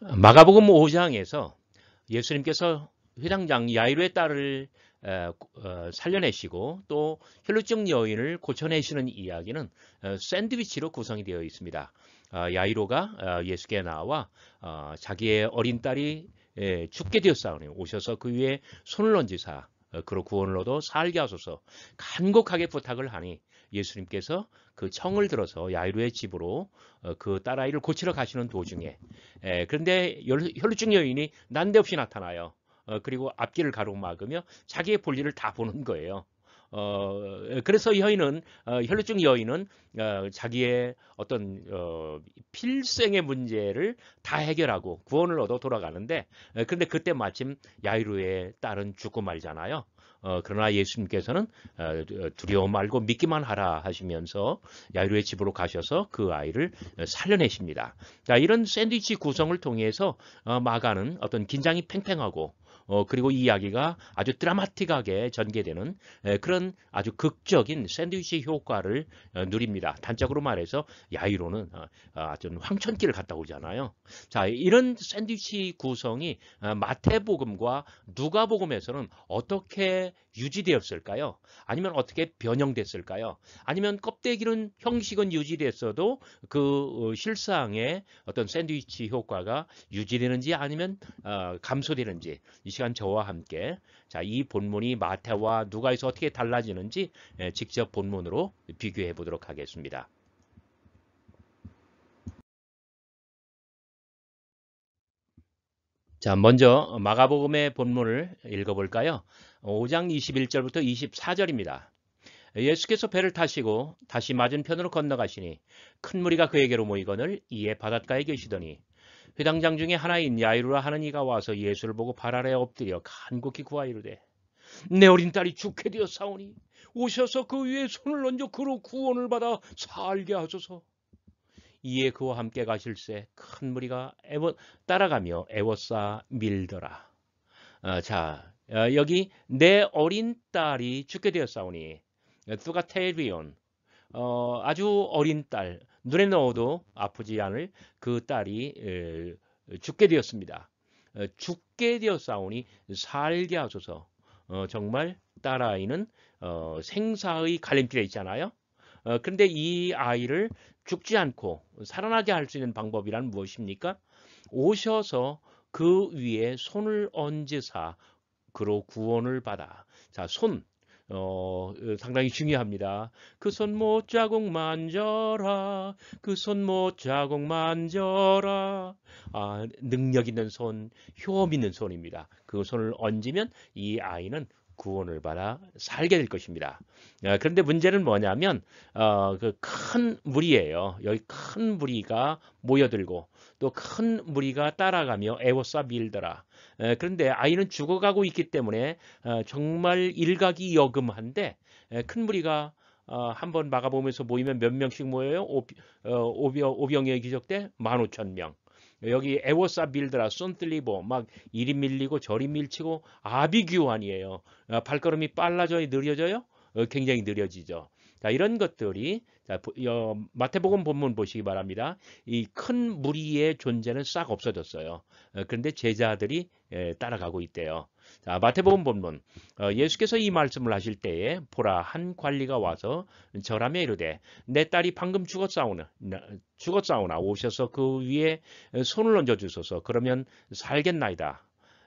마가복음 5장에서 예수님께서 회당장 야이로의 딸을 살려내시고 또 혈루증 여인을 고쳐내시는 이야기는 샌드위치로 구성이 되어 있습니다. 야이로가 예수께 나와 자기의 어린 딸이 죽게 되었사오니 오셔서 그 위에 손을 얹으사 그로 구원을 얻어 살게 하소서 간곡하게 부탁을 하니 예수님께서 그 청을 들어서 야이로의 집으로 그 딸아이를 고치러 가시는 도중에 그런데 혈루증 여인이 난데없이 나타나요. 그리고 앞길을 가로막으며 자기의 볼일을 다 보는 거예요. 그래서 여인은 혈루증 여인은 자기의 어떤 필생의 문제를 다 해결하고 구원을 얻어 돌아가는데 그런데 그때 마침 야이로의 딸은 죽고 말잖아요. 그러나 예수님께서는 두려워 말고 믿기만 하라 하시면서 야이로의 집으로 가셔서 그 아이를 살려내십니다. 자, 이런 샌드위치 구성을 통해서 마가는 어떤 긴장이 팽팽하고 그리고 이 이야기가 아주 드라마틱하게 전개되는 그런 아주 극적인 샌드위치 효과를 누립니다. 단적으로 말해서 야이로는 아주 황천길을 갔다 오잖아요. 자, 이런 샌드위치 구성이 마태복음과 누가복음에서는 어떻게 유지되었을까요? 아니면 어떻게 변형됐을까요? 아니면 껍데기는 형식은 유지됐어도 그 실상의 어떤 샌드위치 효과가 유지되는지 아니면 감소되는지 이 시간 저와 함께 자, 이 본문이 마태와 누가에서 어떻게 달라지는지 직접 본문으로 비교해 보도록 하겠습니다. 자, 먼저 마가복음의 본문을 읽어볼까요? 5장 21절부터 24절입니다. 예수께서 배를 타시고 다시 맞은편으로 건너가시니 큰 무리가 그에게로 모이거늘 이에 바닷가에 계시더니 회당장 중에 하나인 야이루라 하는 이가 와서 예수를 보고 발 아래 엎드려 간곡히 구하이르되 내 어린 딸이 죽게 되었사오니 오셔서 그 위에 손을 얹어 그로 구원을 받아 살게 하소서. 이에 그와 함께 가실새 큰 무리가 따라가며 애워싸 밀더라. 자, 여기 내 어린 딸이 죽게 되었사오니 투가테리온 아주 어린 딸 눈에 넣어도 아프지 않을 그 딸이 죽게 되었습니다. 죽게 되었사오니 살게 하소서. 정말 딸아이는 생사의 갈림길에 있잖아요. 그런데 이 아이를 죽지 않고 살아나게 할 수 있는 방법이란 무엇입니까? 오셔서 그 위에 손을 얹으사 그로 구원을 받아. 자, 손. 상당히 중요합니다. 그 손못 자국 만져라. 그 손못 자국 만져라. 능력 있는 손, 효험 있는 손입니다. 그 손을 얹으면 이 아이는 구원을 받아 살게 될 것입니다. 그런데 문제는 뭐냐면 그 큰 무리예요. 여기 큰 무리가 모여들고 또 큰 무리가 따라가며 에워싸 밀더라. 그런데 아이는 죽어가고 있기 때문에 정말 일각이여금한데 큰 무리가 한번 막아보면서 모이면 몇 명씩 모여요? 오병이어 기적 때 15,000명. 여기 에워싸 빌드라 손들리고 막 이리 밀리고 저리 밀치고 아비규환이에요. 발걸음이 빨라져요, 느려져요? 굉장히 느려지죠. 자, 이런 것들이 자, 마태복음 본문 보시기 바랍니다. 이 큰 무리의 존재는 싹 없어졌어요. 그런데 제자들이 따라가고 있대요. 자, 마태복음 본문 예수께서 이 말씀을 하실 때에 보라 한 관리가 와서 절하며 이르되 내 딸이 방금 죽었사오나 오셔서 그 위에 손을 얹어 주소서. 그러면 살겠나이다.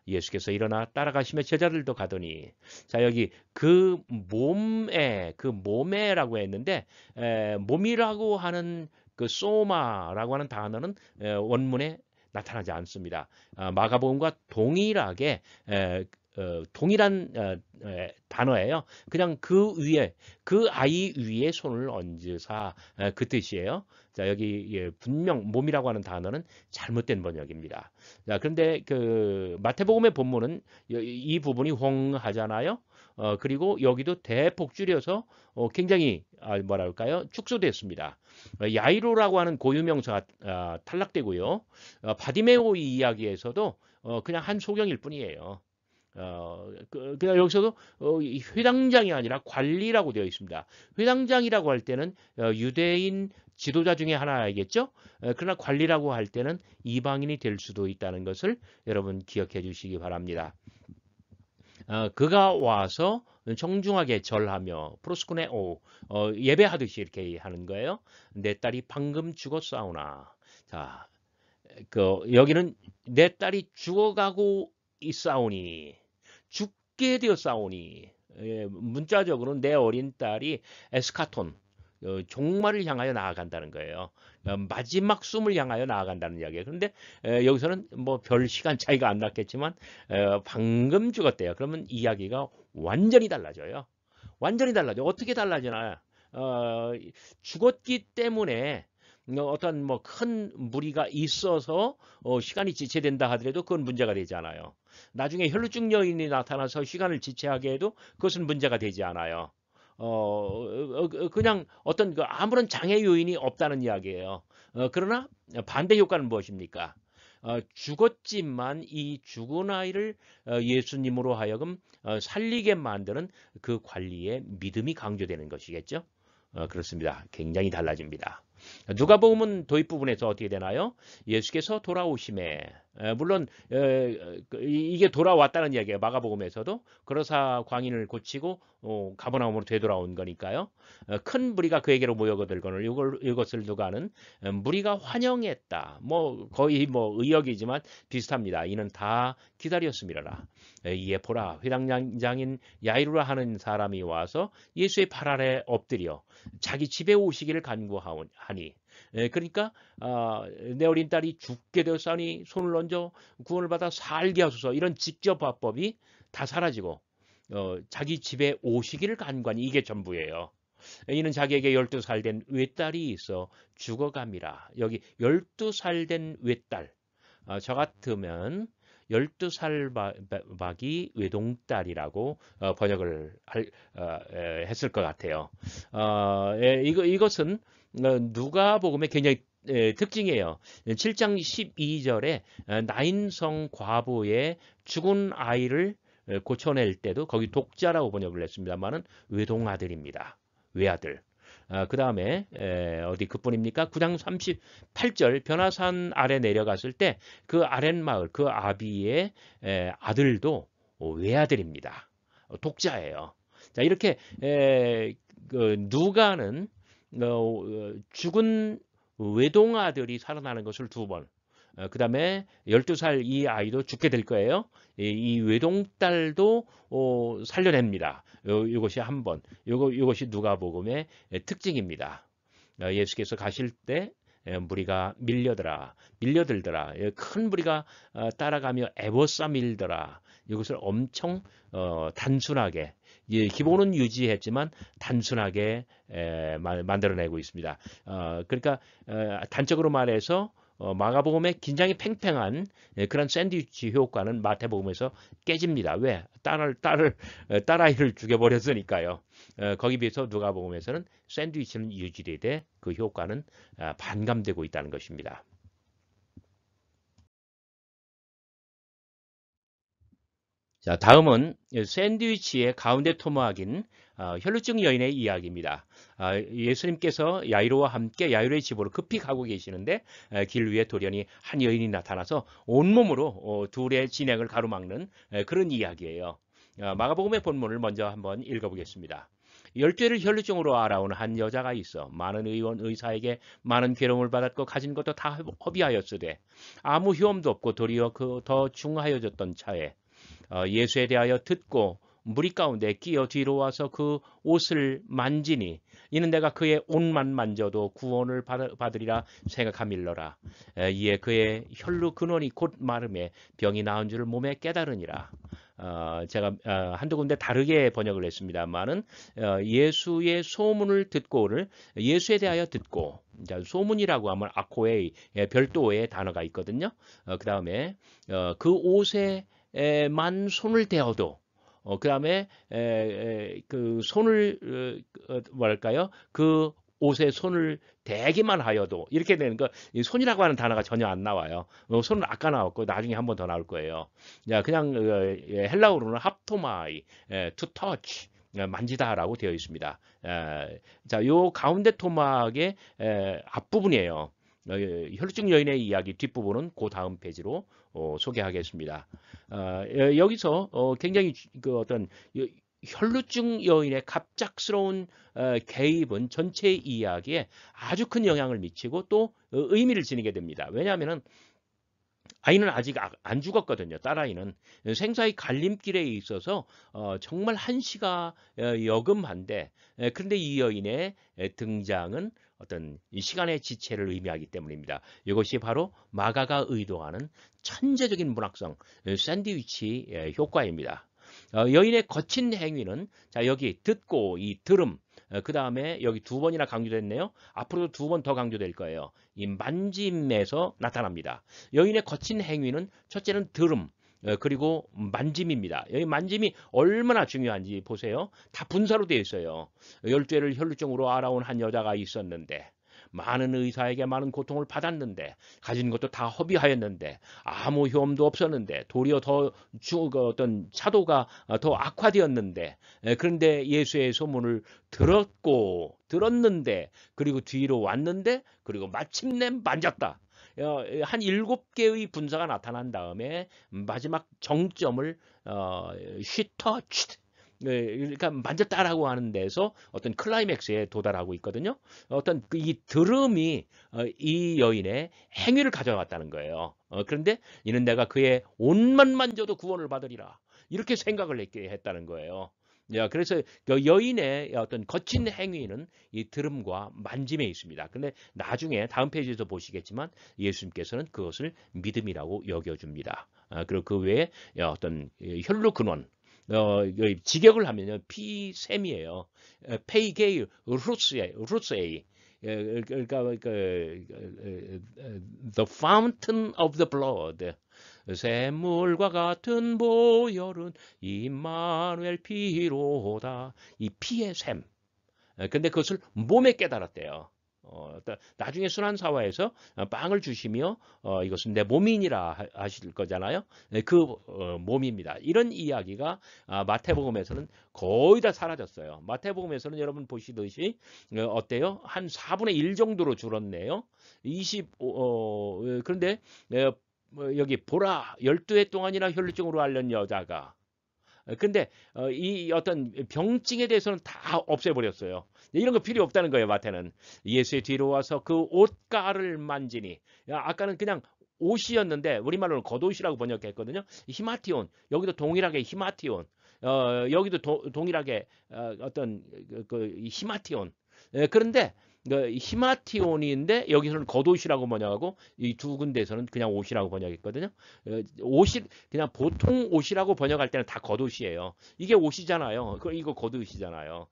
예수께서 일어나 따라가시며 제자들도 가더니 자 여기 그 몸에라고 했는데 몸이라고 하는 그 소마라고 하는 단어는 원문에 나타나지 않습니다. 마가복음과 동일하게 동일한 단어예요. 그냥 그 위에 그 아이 위에 손을 얹으사 그 뜻이에요. 자 여기 분명 몸이라고 하는 단어는 잘못된 번역입니다. 자 그런데 그 마태복음의 본문은 이 부분이 홍하잖아요. 그리고 여기도 대폭 줄여서 굉장히 뭐랄까요 축소됐습니다. 야이로라고 하는 고유명사가 탈락되고요. 바디메오 이야기에서도 그냥 한 소경일 뿐이에요. 그냥 여기서도 이 회당장이 아니라 관리라고 되어 있습니다. 회당장이라고 할 때는 유대인 지도자 중에 하나이겠죠. 그러나 관리라고 할 때는 이방인이 될 수도 있다는 것을 여러분 기억해 주시기 바랍니다. 그가 와서 정중하게 절하며 프로스쿠네오 예배하듯이 이렇게 하는 거예요. 내 딸이 방금 죽었사오나. 자, 여기는 내 딸이 죽어가고 있사오니 죽게 되었사오니 문자적으로는 내 어린 딸이 에스카톤 종말을 향하여 나아간다는 거예요. 마지막 숨을 향하여 나아간다는 이야기예요. 그런데 여기서는 뭐 별 시간 차이가 안 났겠지만 방금 죽었대요. 그러면 이야기가 완전히 달라져요. 완전히 달라져. 어떻게 달라지나? 죽었기 때문에 어떤 뭐 큰 무리가 있어서 시간이 지체된다 하더라도 그건 문제가 되지 않아요. 나중에 혈루증 여인이 나타나서 시간을 지체하게 해도 그것은 문제가 되지 않아요. 그냥 어떤 아무런 장애 요인이 없다는 이야기예요. 그러나 반대 효과는 무엇입니까? 죽었지만 이 죽은 아이를 예수님으로 하여금 살리게 만드는 그 관리의 믿음이 강조되는 것이겠죠. 그렇습니다. 굉장히 달라집니다. 누가복음은 도입 부분에서 어떻게 되나요? 예수께서 돌아오심에 물론 이게 돌아왔다는 이야기예요. 마가복음에서도 그러사 광인을 고치고 가버나움으로 되돌아온 거니까요. 큰 무리가 그에게로 모여들거늘 이것을 누가는 무리가 환영했다. 뭐 거의 뭐 의역이지만 비슷합니다. 이는 다 기다렸음이라라. 이에 보라 회당장인 야이루라 하는 사람이 와서 예수의 발 아래 엎드려 자기 집에 오시기를 간구하니 그러니까 내 어린 딸이 죽게 되었사니 손을 얹어 구원을 받아 살게 하소서 이런 직접 화법이 다 사라지고 자기 집에 오시기를 간구하니 이게 전부예요. 이는 자기에게 12살 된 외딸이 있어 죽어갑니다. 여기 12살 된 외딸 저 같으면 12살 박이 외동딸이라고 번역을 했을 것 같아요. 이것은 누가복음의 굉장히 특징이에요. 7장 12절에 나인성 과부의 죽은 아이를 고쳐낼 때도 거기 독자라고 번역을 했습니다만은 외동아들입니다. 외아들. 그 다음에 어디 그뿐입니까? 9장 38절 변화산 아래 내려갔을 때 그 아랫마을 그 아비의 아들도 외아들입니다. 독자예요. 자 이렇게 누가는 죽은 외동아들이 살아나는 것을 두 번, 그 다음에 12살 이 아이도 죽게 될 거예요. 이 외동딸도 살려냅니다. 이것이 한 번, 이것이 누가복음의 특징입니다. 예수께서 가실 때 무리가 밀려들더라. 큰 무리가 따라가며 애워싸밀더라. 이것을 엄청 단순하게 기본은 유지했지만 단순하게 만들어내고 있습니다. 그러니까 단적으로 말해서 마가복음의 긴장이 팽팽한 그런 샌드위치 효과는 마태복음에서 깨집니다. 왜? 딸아이를 죽여버렸으니까요. 거기 비해서 누가복음에서는 샌드위치는 유지되되 그 효과는 반감되고 있다는 것입니다. 자, 다음은 샌드위치의 가운데 토막인 혈루증 여인의 이야기입니다. 예수님께서 야이로와 함께 야이로의 집으로 급히 가고 계시는데 길 위에 돌연히 한 여인이 나타나서 온몸으로 둘의 진행을 가로막는 그런 이야기예요. 마가복음의 본문을 먼저 한번 읽어보겠습니다. 12회를 혈루증으로 알아온 한 여자가 있어 많은 의사에게 많은 괴로움을 받았고 가진 것도 다 허비하였으되 아무 효험도 없고 도리어 더 중하여졌던 차에 예수에 대하여 듣고 무리 가운데 끼어 뒤로 와서 그 옷을 만지니 이는 내가 그의 옷만 만져도 구원을 받으리라 생각함일러라. 이에 그의 혈루 근원이 곧 마름에 병이 나은 줄을 몸에 깨달으니라. 제가 한두 군데 다르게 번역을 했습니다만은 예수의 소문을 듣고를 예수에 대하여 듣고 소문이라고 하면 아코에이 별도의 단어가 있거든요. 그 다음에 그 옷에만 손을 대어도 그 다음에 그 손을 뭐랄까요? 그 옷에 손을 대기만 하여도 이렇게 되는 거. 이 손이라고 하는 단어가 전혀 안 나와요. 손은 아까 나왔고 나중에 한 번 더 나올 거예요. 자, 그냥 헬라어로는 합토마이, to touch, 만지다라고 되어 있습니다. 자, 요 가운데 토막의 앞부분이에요. 혈루증 여인의 이야기 뒷부분은 그 다음 페이지로 소개하겠습니다. 여기서 굉장히 그 어떤 혈루증 여인의 갑작스러운 개입은 전체 이야기에 아주 큰 영향을 미치고 또 의미를 지니게 됩니다. 왜냐하면 아이는 아직 안 죽었거든요. 딸아이는 생사의 갈림길에 있어서 정말 한시가 여금한데, 그런데 이 여인의 등장은 어떤 이 시간의 지체를 의미하기 때문입니다. 이것이 바로 마가가 의도하는 천재적인 문학성 샌드위치 효과입니다. 여인의 거친 행위는, 자, 여기 듣고 이 들음, 그 다음에 여기 두 번이나 강조됐네요. 앞으로도 두 번 더 강조될 거예요. 이 만짐에서 나타납니다. 여인의 거친 행위는 첫째는 들음, 그리고 만짐입니다. 여기 만짐이 얼마나 중요한지 보세요. 다 분사로 되어 있어요. 12회를 혈루증으로 알아온 한 여자가 있었는데, 많은 의사에게 많은 고통을 받았는데, 가진 것도 다 허비하였는데, 아무 효험도 없었는데, 도리어 더 어떤 차도가 더 악화되었는데, 그런데 예수의 소문을 들었는데, 그리고 뒤로 왔는데, 그리고 마침내 만졌다. 한 7개의 분사가 나타난 다음에 마지막 정점을 she touched, 그러니까 만졌다라고 하는 데서 어떤 클라이맥스에 도달하고 있거든요. 어떤 이 들음이 이 여인의 행위를 가져갔다는 거예요. 그런데 이는 내가 그의 옷만 만져도 구원을 받으리라, 이렇게 생각을 했게 했다는 거예요. 그래서 여인의 어떤 거친 행위는 이 들음과 만짐에 있습니다. 근데 나중에 다음 페이지에서 보시겠지만 예수님께서는 그것을 믿음이라고 여겨줍니다. 그리고 그 외에 어떤 혈루 근원, 직역을 하면요, 피셈이에요. 페이게이 루스에이, 그러니까 the fountain of the blood, 샘물과 같은 보혈은 임마누엘 피로다. 이 피의 샘. 근데 그것을 몸에 깨달았대요. 나중에 순환사화에서 빵을 주시며 이것은 내 몸이니라 하실 거잖아요. 그 몸입니다. 이런 이야기가 마태복음에서는 거의 다 사라졌어요. 마태복음에서는 여러분 보시듯이 어때요? 한 4분의 1 정도로 줄었네요. 그런데 여기 보라, 12해 동안이나 혈루증으로 앓는 여자가, 근데 이 어떤 병증에 대해서는 다 없애버렸어요. 이런 거 필요 없다는 거예요. 마태는 예수의 뒤로 와서 그 옷가를 만지니, 아까는 그냥 옷이었는데 우리말로는 겉옷이라고 번역했거든요. 히마티온, 여기도 동일하게 히마티온, 여기도 동일하게 어떤 그 히마티온. 그런데 히마티온인데 여기서는 겉옷이라고 번역하고 이 두 군데에서는 그냥 옷이라고 번역했거든요. 옷이 그냥 보통 옷이라고 번역할 때는 다 겉옷이에요. 이게 옷이잖아요. 이거 겉옷이잖아요.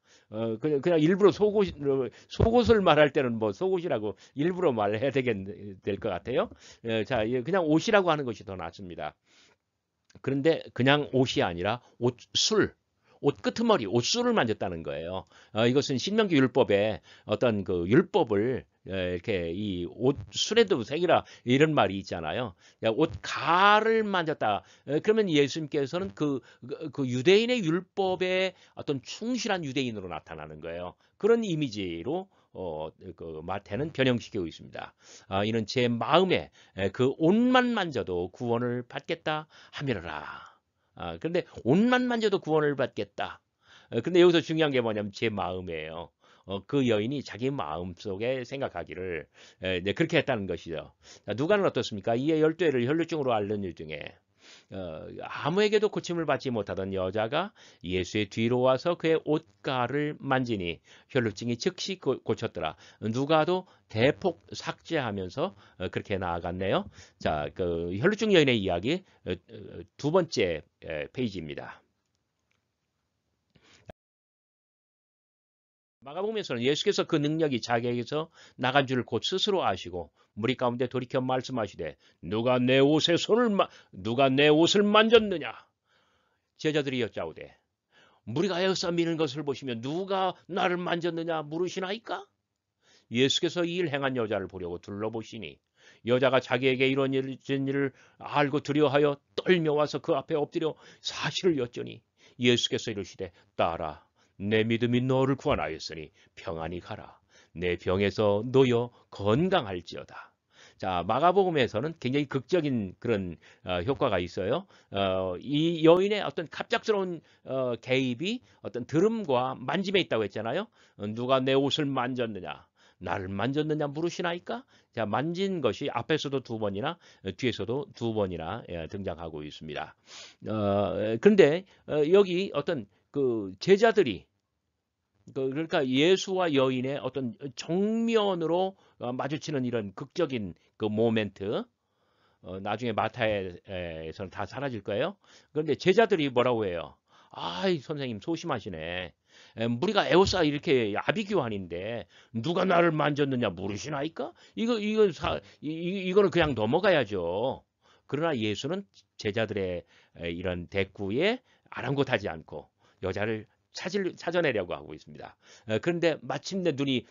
그냥 일부러 속옷을 말할 때는 뭐 속옷이라고 일부러 말해야 될 것 같아요. 자, 그냥 옷이라고 하는 것이 더 낫습니다. 그런데 그냥 옷이 아니라 옷 끄트머리, 옷술을 만졌다는 거예요. 이것은 신명기 율법에 어떤 그 율법을 이렇게 이 옷술에도 새기라, 이런 말이 있잖아요. 옷가를 만졌다. 그러면 예수님께서는 그 유대인의 율법에 어떤 충실한 유대인으로 나타나는 거예요. 그런 이미지로 그 마태는 변형시키고 있습니다. 이는 제 마음에 그 옷만 만져도 구원을 받겠다 하미르라. 그런데 옷만 만져도 구원을 받겠다. 근데 여기서 중요한 게 뭐냐면 제 마음이에요. 그 여인이 자기 마음속에 생각하기를 그렇게 했다는 것이죠. 자, 누가는 어떻습니까? 이에 12회를 혈루증으로 앓는 일 중에 아무에게도 고침을 받지 못하던 여자가 예수의 뒤로 와서 그의 옷가를 만지니 혈루증이 즉시 고쳤더라. 누가도 대폭 삭제하면서 그렇게 나아갔네요. 자, 그 혈루증 여인의 이야기 두 번째 페이지입니다. 마가복음에서는 예수께서 그 능력이 자기에게서 나간 줄을 곧 스스로 아시고 무리 가운데 돌이켜 말씀하시되 누가 내 옷을 만졌느냐. 제자들이 여짜오되 무리가 에어싸 미는 것을 보시며 누가 나를 만졌느냐 물으시나이까. 예수께서 이 일 행한 여자를 보려고 둘러보시니 여자가 자기에게 이런 일을 알고 두려워하여 떨며 와서 그 앞에 엎드려 사실을 여쭈니 예수께서 이르시되 딸아 내 믿음이 너를 구원하였으니 평안히 가라. 내 병에서 놓여 건강할지어다. 자, 마가복음에서는 굉장히 극적인 그런 효과가 있어요. 이 여인의 어떤 갑작스러운 개입이 어떤 들음과 만짐에 있다고 했잖아요. 누가 내 옷을 만졌느냐? 나를 만졌느냐 물으시나이까? 자, 만진 것이 앞에서도 두 번이나 뒤에서도 두 번이나 등장하고 있습니다. 그런데 여기 어떤 그 제자들이 그러니까 예수와 여인의 어떤 정면으로 마주치는 이런 극적인 그 모멘트, 나중에 마타에서는 다 사라질 거예요. 그런데 제자들이 뭐라고 해요? 아이, 선생님 소심하시네. 우리가 에오사 이렇게 아비규환인데 누가 나를 만졌느냐 물으시나이까? 이거는 그냥 넘어가야죠. 그러나 예수는 제자들의 이런 대꾸에 아랑곳하지 않고 여자를 찾아내려고 하고 있습니다. 그런데 마침내 눈이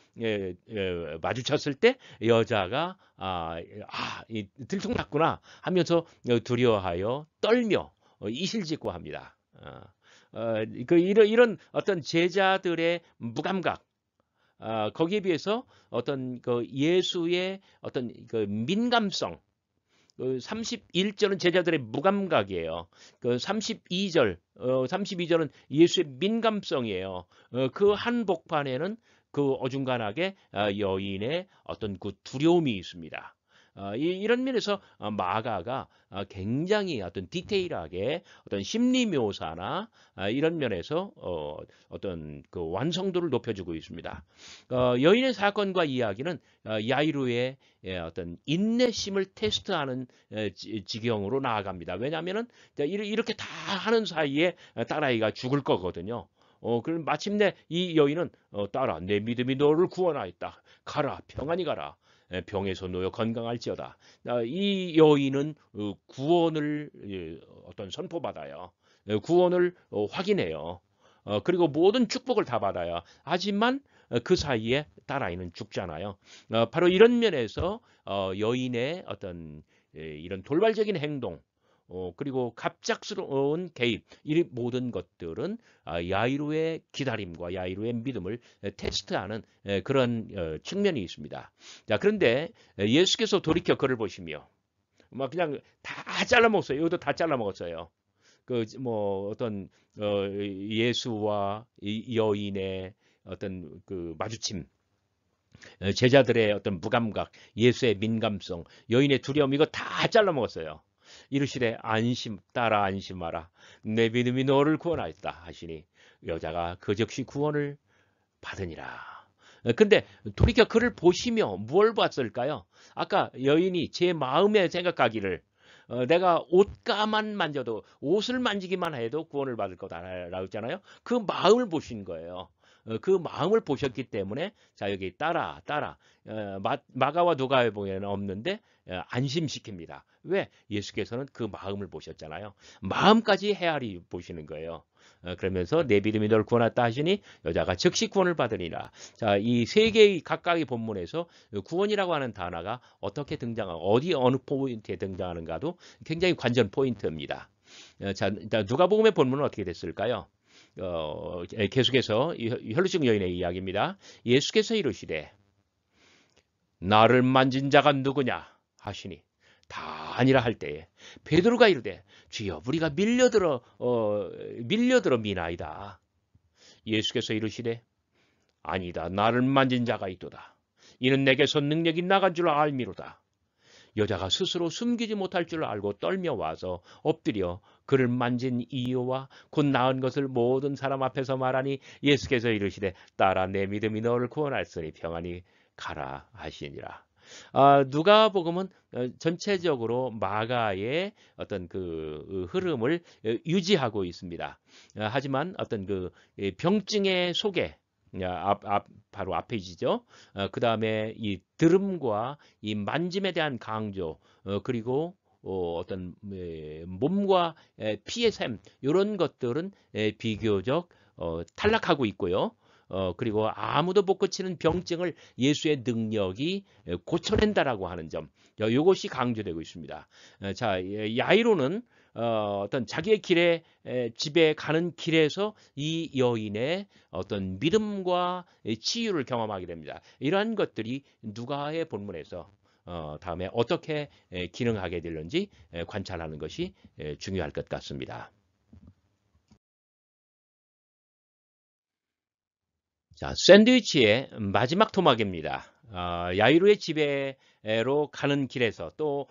마주쳤을 때 여자가 들통났구나 하면서 두려워하여 떨며 이실직고 합니다. 이런 어떤 제자들의 무감각, 거기에 비해서 어떤 그 예수의 어떤 그 민감성, 31절은 제자들의 무감각이에요. 그 32절은 예수의 민감성이에요. 그 한복판에는 그 어중간하게 여인의 어떤 그 두려움이 있습니다. 이런 면에서 마가가 굉장히 어떤 디테일하게 어떤 심리 묘사나 이런 면에서 어떤 그 완성도를 높여주고 있습니다. 여인의 사건과 이야기는 야이로의 어떤 인내심을 테스트하는 지경으로 나아갑니다. 왜냐하면은 이렇게 다 하는 사이에 딸아이가 죽을 거거든요. 그럼 마침내 이 여인은 딸아 내 믿음이 너를 구원하였다. 가라 평안히 가라. 병에서 놓여 건강할지어다. 이 여인은 구원을 어떤 선포받아요. 구원을 확인해요. 그리고 모든 축복을 다 받아요. 하지만 그 사이에 딸아이는 죽잖아요. 바로 이런 면에서 여인의 어떤 이런 돌발적인 행동, 그리고 갑작스러운 개입, 이 모든 것들은 야이로의 기다림과 야이로의 믿음을 테스트하는 그런 측면이 있습니다. 자, 그런데 예수께서 돌이켜 그를 보시며 막 그냥 다 잘라먹었어요. 이것도 다 잘라먹었어요. 그 뭐 어떤 예수와 여인의 어떤 그 마주침, 제자들의 어떤 무감각, 예수의 민감성, 여인의 두려움 이거 다 잘라먹었어요. 이르시되 안심 따라 안심하라 내 믿음이 너를 구원하였다 하시니 여자가 그 즉시 구원을 받으니라. 근데 돌이켜 그를 보시며 무엇을 봤을까요? 아까 여인이 제 마음에 생각하기를 내가 옷가만 만져도 옷을 만지기만 해도 구원을 받을 거다라고 했잖아요. 그 마음을 보신 거예요. 그 마음을 보셨기 때문에 자 여기 따라 마가와 누가복음에는 없는데 안심시킵니다. 왜? 예수께서는 그 마음을 보셨잖아요. 마음까지 헤아리 보시는 거예요. 그러면서 내 믿음이 널 구원했다 하시니 여자가 즉시 구원을 받으리라. 자, 이 세 개의 각각의 본문에서 구원이라고 하는 단어가 어떻게 등장하고 어느 포인트에 등장하는가도 굉장히 관전 포인트입니다. 자, 누가복음의 본문은 어떻게 됐을까요? 계속해서 혈루증 여인의 이야기입니다. 예수께서 이르시되 나를 만진 자가 누구냐 하시니 다 아니라 할 때에 베드로가 이르되 주여 우리가 밀려들어 미나이다. 예수께서 이르시되 아니다 나를 만진 자가 있도다. 이는 내게서 능력이 나간 줄 알미로다. 여자가 스스로 숨기지 못할 줄 알고 떨며 와서 엎드려 그를 만진 이유와 곧 나은 것을 모든 사람 앞에서 말하니 예수께서 이르시되 딸아 내 믿음이 너를 구원하였으니 평안히 가라 하시니라. 누가복음은 전체적으로 마가의 어떤 그 흐름을 유지하고 있습니다. 하지만 어떤 그 병증의 소개 바로 앞 페이지죠. 그 다음에 이 들음과 이 만짐에 대한 강조, 그리고 어떤 몸과 피의 샘 이런 것들은 비교적 탈락하고 있고요. 그리고 아무도 못 고치는 병증을 예수의 능력이 고쳐낸다라고 하는 점, 이것이 강조되고 있습니다. 자, 야이로는 어떤 자기의 길에 집에 가는 길에서 이 여인의 어떤 믿음과 치유를 경험하게 됩니다. 이러한 것들이 누가의 본문에서 다음에 어떻게 기능하게 되는지 관찰하는 것이 중요할 것 같습니다. 자, 샌드위치의 마지막 토막입니다. 야이로의 집에로 가는 길에서 또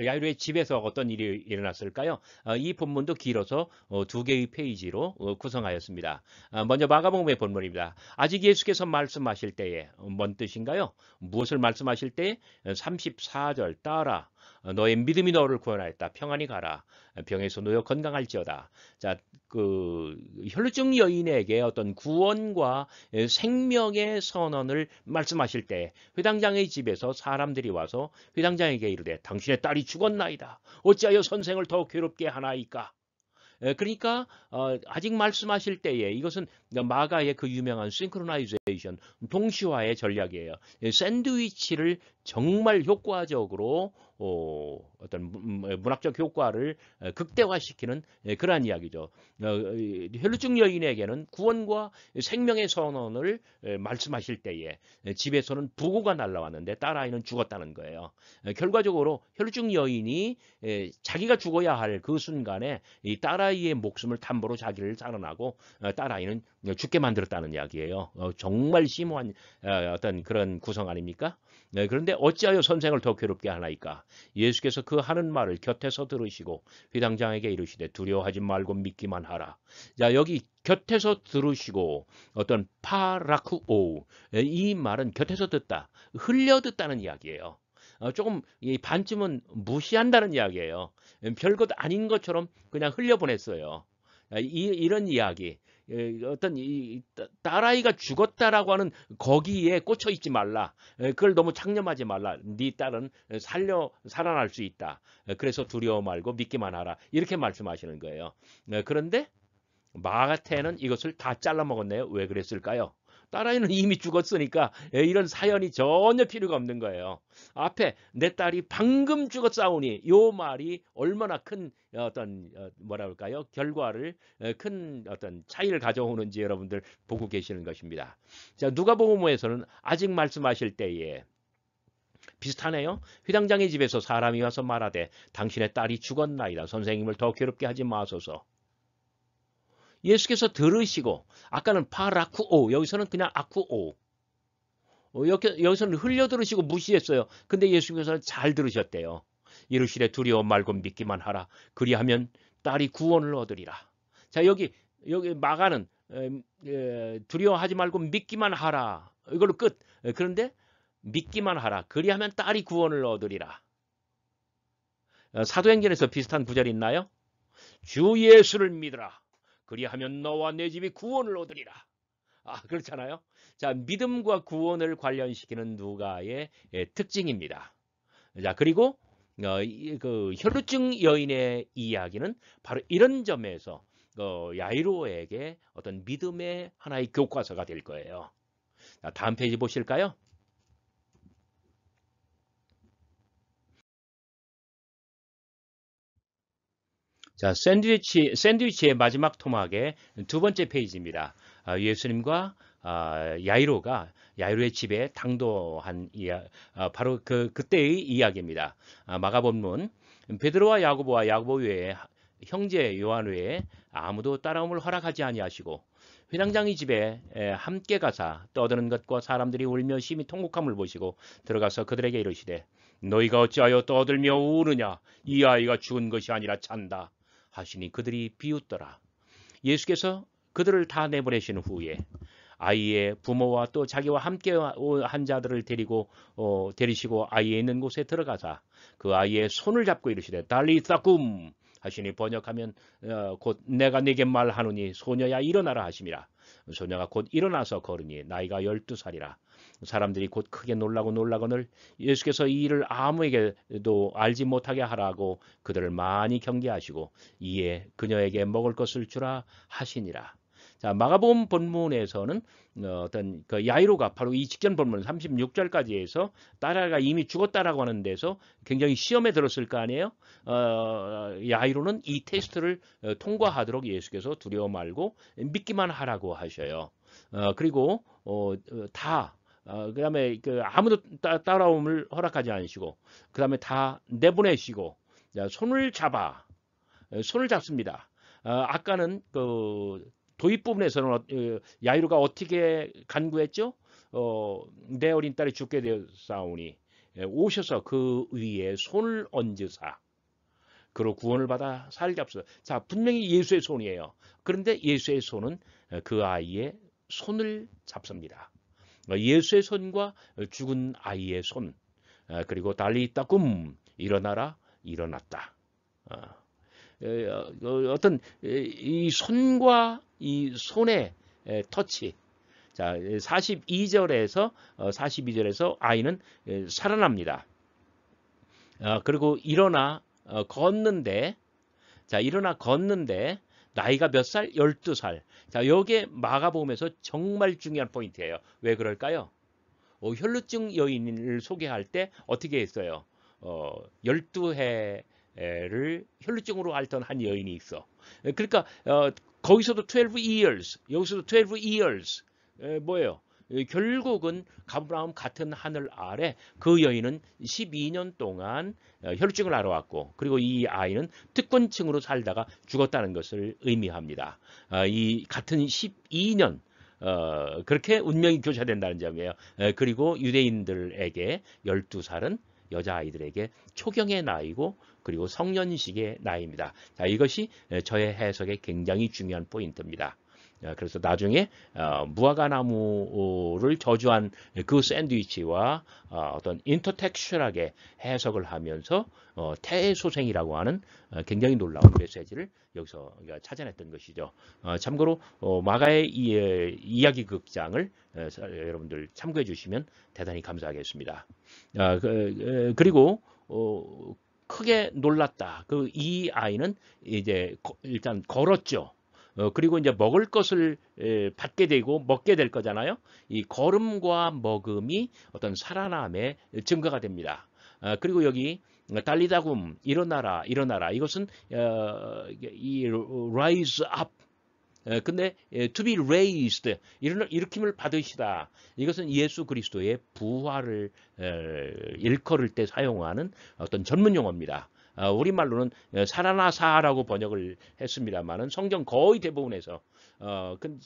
야이로의 집에서 어떤 일이 일어났을까요? 이 본문도 길어서 두 개의 페이지로 구성하였습니다. 먼저 마가복음의 본문입니다. 아직 예수께서 말씀하실 때에 뭔 뜻인가요? 무엇을 말씀하실 때에 34절 따라 너의 믿음이 너를 구원하였다. 평안히 가라. 병에서 놓여 건강할지어다. 자, 그 혈루증 여인에게 어떤 구원과 생명의 선언을 말씀하실 때 회당장의 집에서 사람들이 와서 회당장에게 이르되 당신의 딸이 죽었나이다. 어찌하여 선생을 더 괴롭게 하나이까? 그러니까 아직 말씀하실 때에 이것은 마가의 그 유명한 싱크로나이제이션 동시화의 전략이에요. 샌드위치를 정말 효과적으로 어떤 문학적 효과를 극대화시키는 그러한 이야기죠. 혈루증 여인에게는 구원과 생명의 선언을 말씀하실 때에 집에서는 부고가 날라왔는데 딸아이는 죽었다는 거예요. 결과적으로 혈루증 여인이 자기가 죽어야 할 그 순간에 이 딸아이의 목숨을 담보로 자기를 살아나고 딸아이는 죽게 만들었다는 이야기예요. 정말 심오한 어떤 그런 구성 아닙니까? 그런데 어찌하여 선생을 더 괴롭게 하나이까? 예수께서 그 하는 말을 곁에서 들으시고 회당장에게 이르시되 두려워하지 말고 믿기만 하라. 자, 여기 곁에서 들으시고 어떤 파라쿠오, 이 말은 곁에서 듣다, 흘려 듣다는 이야기예요. 조금 이 반쯤은 무시한다는 이야기예요. 별것 아닌 것처럼 그냥 흘려보냈어요. 이런 이야기. 어떤 딸아이가 죽었다라고 하는 거기에 꽂혀 있지 말라. 그걸 너무 창념하지 말라. 네 딸은 살아날 수 있다. 그래서 두려워 말고 믿기만 하라. 이렇게 말씀하시는 거예요. 그런데 마가테는 이것을 다 잘라 먹었네요. 왜 그랬을까요? 딸아이는 이미 죽었으니까 이런 사연이 전혀 필요가 없는 거예요. 앞에 내 딸이 방금 죽었사오니 요 말이 얼마나 큰 어떤 뭐라 할까요? 결과를 큰 어떤 차이를 가져오는지 여러분들 보고 계시는 것입니다. 자, 누가복음에서는 아직 말씀하실 때에 비슷하네요. 회당장의 집에서 사람이 와서 말하되 당신의 딸이 죽었나이다. 선생님을 더 괴롭게 하지 마소서. 예수께서 들으시고 아까는 파라쿠오 여기서는 그냥 아쿠오 여기서는 흘려 들으시고 무시했어요. 근데 예수께서 잘 들으셨대요. 이르시되 두려워 말고 믿기만 하라. 그리하면 딸이 구원을 얻으리라. 자, 여기 마가는 두려워하지 말고 믿기만 하라. 이걸로 끝. 그런데 믿기만 하라. 그리하면 딸이 구원을 얻으리라. 사도행전에서 비슷한 구절이 있나요? 주 예수를 믿으라. 그리하면 너와 내 집이 구원을 얻으리라. 그렇잖아요. 자, 믿음과 구원을 관련시키는 누가의 특징입니다. 자, 그리고 그 혈루증 여인의 이야기는 바로 이런 점에서 야이로에게 어떤 믿음의 하나의 교과서가 될 거예요. 자, 다음 페이지 보실까요? 자, 샌드위치의 마지막 토막의 두 번째 페이지입니다. 예수님과 야이로의 집에 당도한 바로 그때의 이야기입니다. 마가본문 베드로와 야고보 외에 형제 요한 외에 아무도 따라옴을 허락하지 아니하시고 회당장의 집에 함께 가사 떠드는 것과 사람들이 울며 심히 통곡함을 보시고 들어가서 그들에게 이르시되 너희가 어찌하여 떠들며 우느냐 이 아이가 죽은 것이 아니라 잔다 하시니 그들이 비웃더라. 예수께서 그들을 다 내보내신 후에 아이의 부모와 또 자기와 함께 한 자들을 데리시고 아이의 있는 곳에 들어가사 그 아이의 손을 잡고 이르시되 달리타 쿰 하시니 번역하면 곧 내가 네게 말하노니 소녀야 일어나라 하심이라. 소녀가 곧 일어나서 걸으니 나이가 12살이라. 사람들이 곧 크게 놀라거늘 예수께서 이 일을 아무에게도 알지 못하게 하라고 그들을 많이 경계하시고 이에 그녀에게 먹을 것을 주라 하시니라. 자, 마가복음 본문에서는 어떤 그 야이로가 바로 이 직전 본문 36절까지 해서 딸아이가 이미 죽었다라고 하는 데서 굉장히 시험에 들었을 거 아니에요. 야이로는 이 테스트를 통과하도록 예수께서 두려워 말고 믿기만 하라고 하셔요. 그리고 그다음에 그 아무도 따라옴을 허락하지 않으시고 그다음에 다 내보내시고 손을 잡습니다. 아까는 그 도입 부분에서는 야이로가 어떻게 간구했죠? 내 어린 딸이 죽게 되었사오니 오셔서 그 위에 손을 얹으사 그로 구원을 받아 살게 하소서. 자, 분명히 예수의 손이에요. 그런데 예수의 손은 그 아이의 손을 잡습니다. 예수의 손과 죽은 아이의 손, 그리고 달리있다 굼 일어나라 일어났다. 어떤 이 손과 이 손의 터치. 자, 42절에서 아이는 살아납니다. 그리고 일어나 걷는데, 나이가 몇 살? 12살. 자, 여기에 마가복음에서 정말 중요한 포인트예요. 왜 그럴까요? 혈루증 여인을 소개할 때 어떻게 했어요? 12해를 혈루증으로 앓던 한 여인이 있어. 그러니까 거기서도 12 years, 여기서도 12 years. 뭐예요? 결국은 가브라움 같은 하늘 아래 그 여인은 12년 동안 혈루증을 앓아왔고 그리고 이 아이는 특권층으로 살다가 죽었다는 것을 의미합니다. 이 같은 12년 그렇게 운명이 교차된다는 점이에요. 그리고 유대인들에게 12살은 여자아이들에게 초경의 나이고 그리고 성년식의 나이입니다. 자, 이것이 저의 해석에 굉장히 중요한 포인트입니다. 그래서 나중에 무화과나무를 저주한 그 샌드위치와 어떤 인터텍슈얼하게 해석을 하면서 태소생이라고 하는 굉장히 놀라운 메시지를 여기서 찾아냈던 것이죠. 참고로 마가의 이야기 극장을 여러분들 참고해 주시면 대단히 감사하겠습니다. 그리고 크게 놀랐다. 이 아이는 이제 일단 걸었죠. 그리고 이제 먹을 것을 받게 되고 먹게 될 거잖아요. 이 걸음과 먹음이 어떤 살아남의 증거가 됩니다. 그리고 여기 달리다굼 일어나라 이것은 이 rise up 근데 to be raised 일으킴을 받으시다. 이것은 예수 그리스도의 부활을 일컬을 때 사용하는 어떤 전문 용어입니다. 우리말로는 살아나사라고 번역을 했습니다만은 성경 거의 대부분에서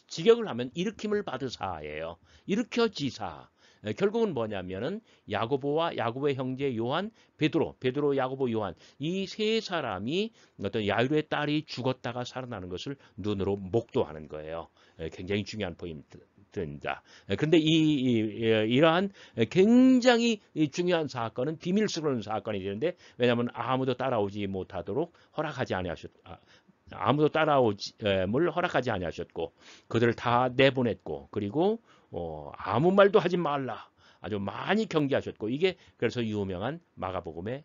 직역을 하면 일으킴을 받으사예요. 일으켜지사. 결국은 뭐냐면은 야고보와 야고보의 형제 요한, 베드로, 야고보, 요한 이 세 사람이 어떤 야이로의 딸이 죽었다가 살아나는 것을 눈으로 목도하는 거예요. 굉장히 중요한 포인트입니다. 그런데 이러한 굉장히 중요한 사건은 비밀스러운 사건이 되는데 왜냐하면 아무도 따라오지 못하도록 아무도 따라오임을 허락하지 아니하셨고 그들을 다 내보냈고 그리고 아무 말도 하지 말라 아주 많이 경계하셨고 이게 그래서 유명한 마가복음의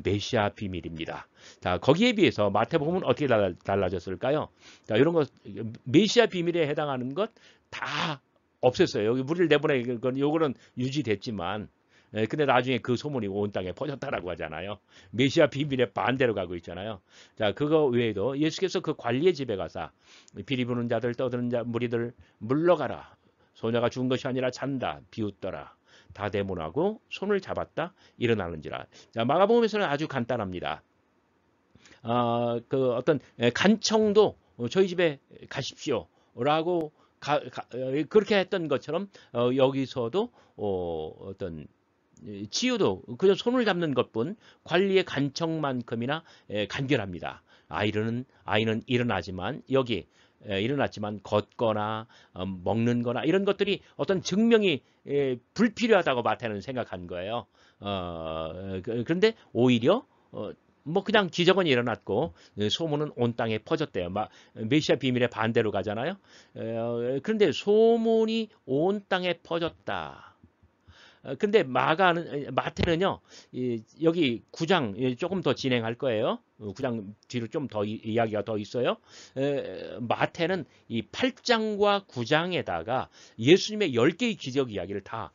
메시아 비밀입니다. 자, 거기에 비해서 마태복음은 어떻게 달라졌을까요? 자, 이런 것 메시아 비밀에 해당하는 것 다 없앴어요. 여기 무리를 내보내는 건 요거는 유지됐지만 근데 나중에 그 소문이 온 땅에 퍼졌다라고 하잖아요. 메시아 비밀의 반대로 가고 있잖아요. 자, 그거 외에도 예수께서 그 관리의 집에 가서 비리 부는 자들 떠드는 자 무리들 물러가라. 소녀가 죽은 것이 아니라 잔다. 비웃더라. 다 대문하고 손을 잡았다. 일어나는지라. 자, 마가복음에서는 아주 간단합니다. 그 어떤 간청도 저희 집에 가십시오라고 그렇게 했던 것처럼 여기서도 어떤 치유도 그저 손을 잡는 것뿐 관리의 간청만큼이나 간결합니다. 아이는 일어나지만 일어났지만 걷거나 먹는 거나 이런 것들이 어떤 증명이 불필요하다고 마태는 생각한 거예요. 그런데 오히려 뭐 그냥 기적은 일어났고 소문은 온 땅에 퍼졌대요. 메시아 비밀의 반대로 가잖아요. 그런데 소문이 온 땅에 퍼졌다. 근데 마태는요, 여기 9장 조금 더 진행할 거예요. 9장 뒤로 좀 더 이야기가 더 있어요. 마태는 이 8장과 9장에다가 예수님의 10개의 기적 이야기를 다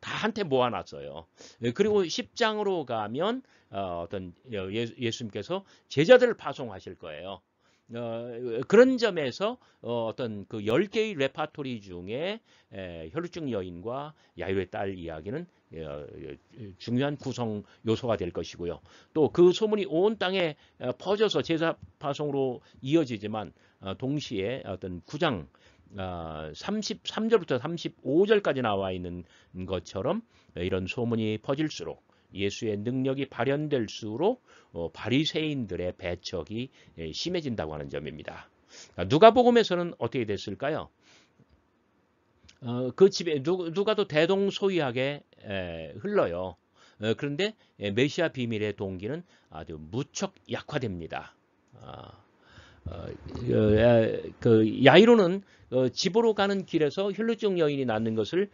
한테 모아놨어요. 그리고 10장으로 가면 어떤 예수님께서 제자들을 파송하실 거예요. 그런 점에서 어떤 그 10개의 레파토리 중에 혈루증 여인과 야이로의 딸 이야기는 중요한 구성 요소가 될 것이고요. 또 그 소문이 온 땅에 퍼져서 제사 파송으로 이어지지만 동시에 어떤 9장 33절부터 35절까지 나와 있는 것처럼 이런 소문이 퍼질수록 예수의 능력이 발현될수록 바리새인들의 배척이 심해진다고 하는 점입니다. 누가복음에서는 어떻게 됐을까요? 그 집에 누가도 대동소이하게 흘러요. 그런데 메시아 비밀의 동기는 아주 무척 약화됩니다. 그 야이로는 집으로 가는 길에서 혈루증 여인이 낳는 것을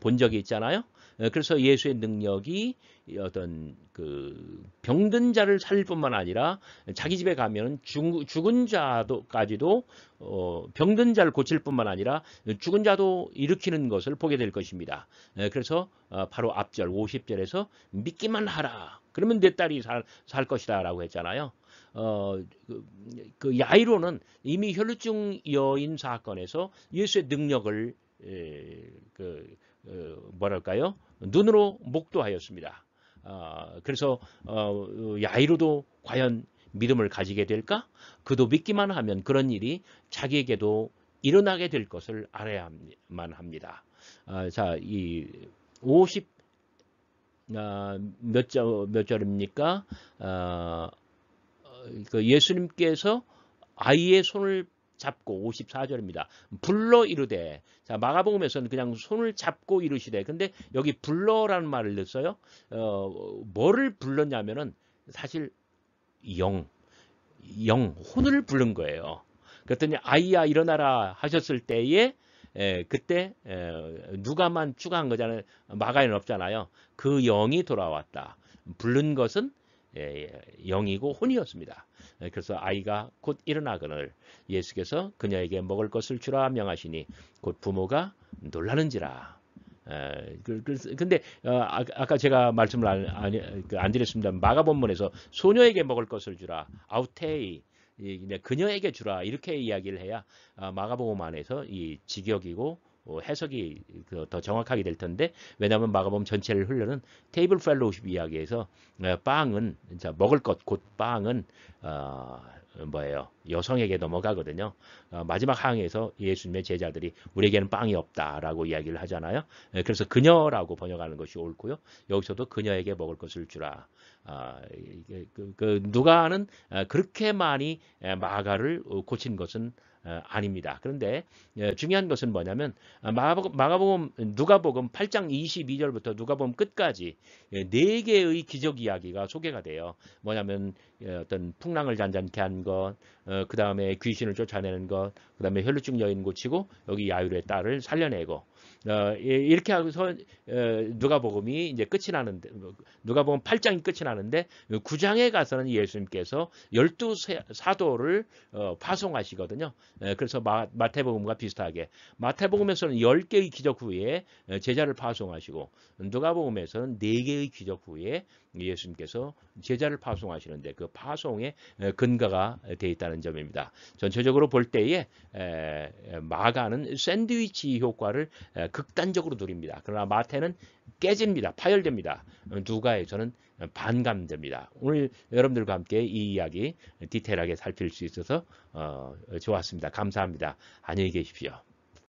본 적이 있잖아요. 그래서 예수의 능력이 어떤 그 병든 자를 살릴 뿐만 아니라 자기 집에 가면 죽은 자도까지도 병든 자를 고칠 뿐만 아니라 죽은 자도 일으키는 것을 보게 될 것입니다. 그래서 바로 앞절 50절에서 믿기만 하라. 그러면 내 딸이 살 것이다 라고 했잖아요. 그 야이로는 이미 혈루증 여인 사건에서 예수의 능력을 뭐랄까요? 눈으로 목도하였습니다. 그래서 야이로도 과연 믿음을 가지게 될까? 그도 믿기만 하면 그런 일이 자기에게도 일어나게 될 것을 알아야만 합니다. 자, 이 50 몇 절입니까? 그 예수님께서 아이의 손을 잡고 54절입니다. 불러 이르되. 자, 마가복음에서는 그냥 손을 잡고 이르시되. 근데 여기 불러라는 말을 넣었어요. 뭐를 불렀냐면은 사실 혼을 부른 거예요. 그랬더니 아이야 일어나라 하셨을 때에 그때 누가만 추가한 거잖아요. 마가에는 없잖아요. 그 영이 돌아왔다. 부른 것은 영이고 혼이었습니다. 그래서 아이가 곧 일어나거늘 예수께서 그녀에게 먹을 것을 주라 명하시니 곧 부모가 놀라는지라. 근데 아까 제가 말씀을 안 드렸습니다. 마가본문에서 소녀에게 먹을 것을 주라. 아우테이. 그녀에게 주라 이렇게 이야기를 해야 마가복음 안에서 이 직역이고 해석이 더 정확하게 될 텐데, 왜냐하면 마가복음 전체를 흐르는 테이블 펠로우십 이야기에서 빵은 먹을 것 곧 빵은 뭐예요? 여성에게 넘어가거든요. 마지막 항에서 예수님의 제자들이 우리에게는 빵이 없다라고 이야기를 하잖아요. 그래서 그녀라고 번역하는 것이 옳고요. 여기서도 그녀에게 먹을 것을 주라. 누가는 그렇게 많이 마가를 고친 것은 아닙니다. 그런데 중요한 것은 뭐냐면 누가복음 8장 22절부터 누가복음 끝까지 4개의 기적 이야기가 소개가 돼요. 뭐냐면 어떤 풍랑을 잔잔케 한 것, 그 다음에 귀신을 쫓아내는 것, 그 다음에 혈루증 여인 고치고 여기 야이로의 딸을 살려내고, 이렇게 하고서 누가복음이 이제 끝이 나는데, 누가복음 8장이 끝이 나는데 9장에 가서는 예수님께서 12사도를 파송하시거든요. 그래서 마태복음과 비슷하게 마태복음에서는 10개의 기적 후에 제자를 파송하시고, 누가복음에서는 4개의 기적 후에 예수님께서 제자를 파송하시는데 그 파송의 근거가 되어 있다는 점입니다. 전체적으로 볼 때에 마가는 샌드위치 효과를 극단적으로 누립니다. 그러나 마태는 깨집니다. 파열됩니다. 누가에서는 반감됩니다. 오늘 여러분들과 함께 이 이야기 디테일하게 살필 수 있어서 좋았습니다. 감사합니다. 안녕히 계십시오.